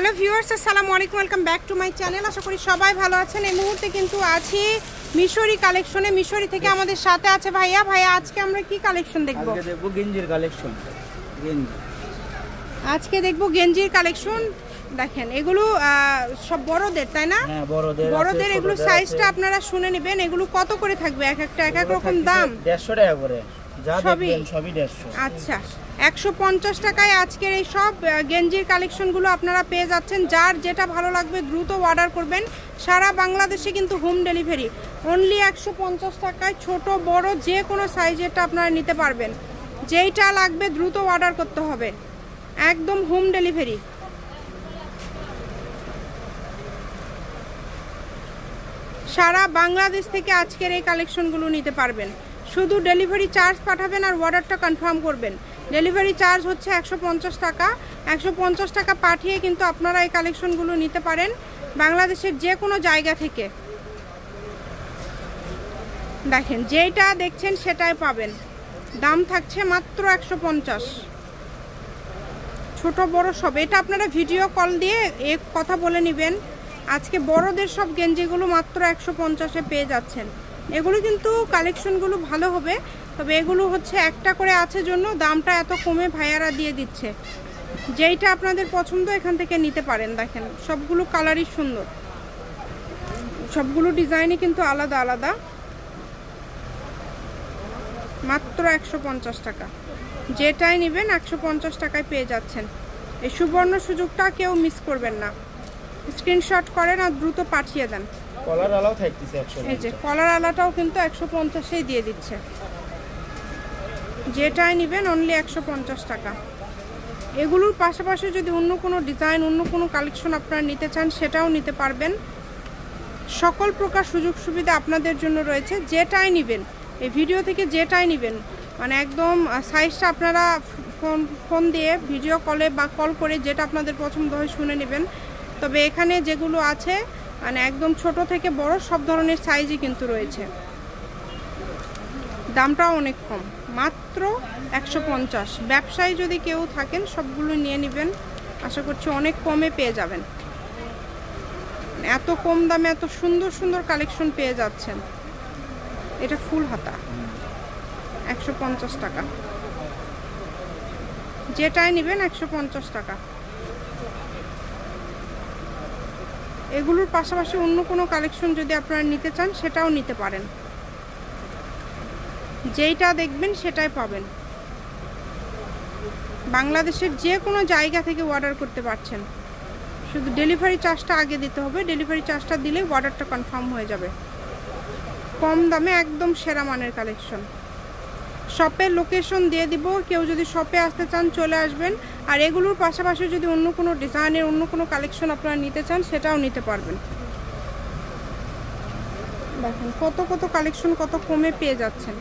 Hello viewers, আসসালামু আলাইকুম, welcome back to my channel. আশা করি সবাই ভালো আছেন। এই মুহূর্তে কিন্তু আছি মিশরি কালেকশনে। মিশরি থেকে আমাদের সাথে আছে ভাইয়া। ভাইয়া, আজকে আমরা কি কালেকশন দেখব? আজকে দেখব গেঞ্জির কালেকশন। আজকে দেখব গেঞ্জির কালেকশন। দেখেন, এগুলো সব বড়দের, তাই না? হ্যাঁ, বড়দের। এগুলো সাইজটা আপনারা শুনে নেবেন। এগুলো কত করে থাকবে? এক একটা এক এক রকম দাম। 150 টাকা করে, যা দেখবেন সবই 150। আচ্ছা, 150 টাকায় আজকের এই সব গেঞ্জির কালেকশনগুলো আপনারা পেয়ে যাচ্ছেন। যার যেটা ভালো লাগবে দ্রুত অর্ডার করবেন। সারা বাংলাদেশে কিন্তু হোম ডেলিভারি। অনলি 150 টাকায় ছোট বড় যে কোনো সাইজেরটা আপনারা নিতে পারবেন। যেইটা লাগবে দ্রুত অর্ডার করতে হবে, একদম হোম ডেলিভারি। সারা বাংলাদেশ থেকে আজকের এই কালেকশনগুলো নিতে পারবেন। শুধু ডেলিভারি চার্জ পাঠাবেন আর অর্ডারটা কনফার্ম করবেন। ডেলিভারি চার্জ হচ্ছে 150 টাকা। 150 টাকা পাঠিয়ে কিন্তু আপনারা এই কালেকশনগুলো নিতে পারেন বাংলাদেশের যে কোনো জায়গা থেকে। দেখেন, যেটা দেখছেন সেটাই পাবেন। দাম থাকছে মাত্র 150। ছোট বড় সব। এটা আপনারা ভিডিও কল দিয়ে কথা বলে নেবেন। আজকে বড়দের সব গেঞ্জিগুলো মাত্র 150-এ পেয়ে যাচ্ছেন। এগুলো কিন্তু কালেকশনগুলো ভালো হবে, তবে এগুলো হচ্ছে একটা করে আছে জন্য দামটা এত কমে ভাইয়ারা দিয়ে দিচ্ছে। যেইটা আপনাদের পছন্দ এখান থেকে নিতে পারেন। দেখেন, সবগুলো কালারই সুন্দর, সবগুলো ডিজাইনই কিন্তু আলাদা আলাদা। মাত্র 150 টাকা। যেটাই নেবেন 150 টাকায় পেয়ে যাচ্ছেন। এই সুবর্ণ সুযোগটা কেউ মিস করবেন না। স্ক্রিনশট করেন আর দ্রুত পাঠিয়ে দেন। কলার আলাও থাকতেছে 150। এই যে কলার আলাটাও কিন্তু 150-এই দিয়ে দিচ্ছে। যেটাই নেবেন অনলি 150 টাকা। এগুলোর পাশাপাশি যদি অন্য কোনো ডিজাইন, অন্য কোনো কালেকশন আপনারা নিতে চান সেটাও নিতে পারবেন। সকল প্রকার সুযোগ সুবিধা আপনাদের জন্য রয়েছে। যেটাই নেবেন, এই ভিডিও থেকে যেটাই নেবেন, মানে একদম সাইজটা আপনারা ফোন দিয়ে ভিডিও কলে বা কল করে যেটা আপনাদের পছন্দ হয় শুনে নেবেন। তবে এখানে যেগুলো আছে মানে একদম ছোট থেকে বড় সব ধরনের সাইজই কিন্তু রয়েছে। দামটাও অনেক কম, মাত্র 150। ব্যবসায়ী যদি কেউ থাকেন সবগুলো নিয়ে নেবেন, আশা করছি অনেক কমে পেয়ে যাবেন। এত কম দামে এত সুন্দর সুন্দর কালেকশন পেয়ে যাচ্ছেন। এটা ফুল হাতা, 150 টাকা। যেটাই নেবেন 150 টাকা। এগুলোর পাশাপাশি অন্য কোনো কালেকশন যদি আপনারা নিতে চান সেটাও নিতে পারেন। যেইটা দেখবেন সেটাই পাবেন। বাংলাদেশের যে কোনো জায়গা থেকে অর্ডার করতে পারছেন। শুধু ডেলিভারি চার্জটা আগে দিতে হবে। ডেলিভারি চার্জটা দিলেই অর্ডারটা কনফার্ম হয়ে যাবে। কম দামে একদম সেরা মানের কালেকশন। শপের লোকেশন দিয়ে দিব, কেউ যদি শপে আসতে চান চলে আসবেন। আর এগুলোর পাশাপাশি যদি অন্য কোনো ডিজাইনের অন্য কোনো কালেকশন আপনারা নিতে চান সেটাও নিতে পারবেন। দেখেন কত কত কালেকশন কত কমে পেয়ে যাচ্ছেন।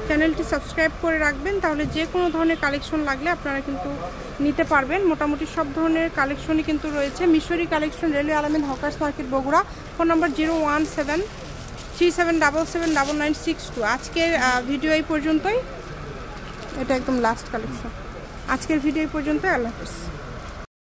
চ্যানেলটি সাবস্ক্রাইব করে রাখবেন, তাহলে যে কোনো ধরনের কালেকশন লাগলে আপনারা কিন্তু নিতে পারবেন। মোটামুটি সব ধরনের কালেকশনই কিন্তু রয়েছে। মিশরি কালেকশন, রেলওয়ে আলামিন hawkers market, Bogura. Phone number 01737779962। আজকের ভিডিও এই পর্যন্তই। এটা একদম লাস্ট কালেকশন। আজকের ভিডিও এই পর্যন্তই। আল্লাহ হাফেজ।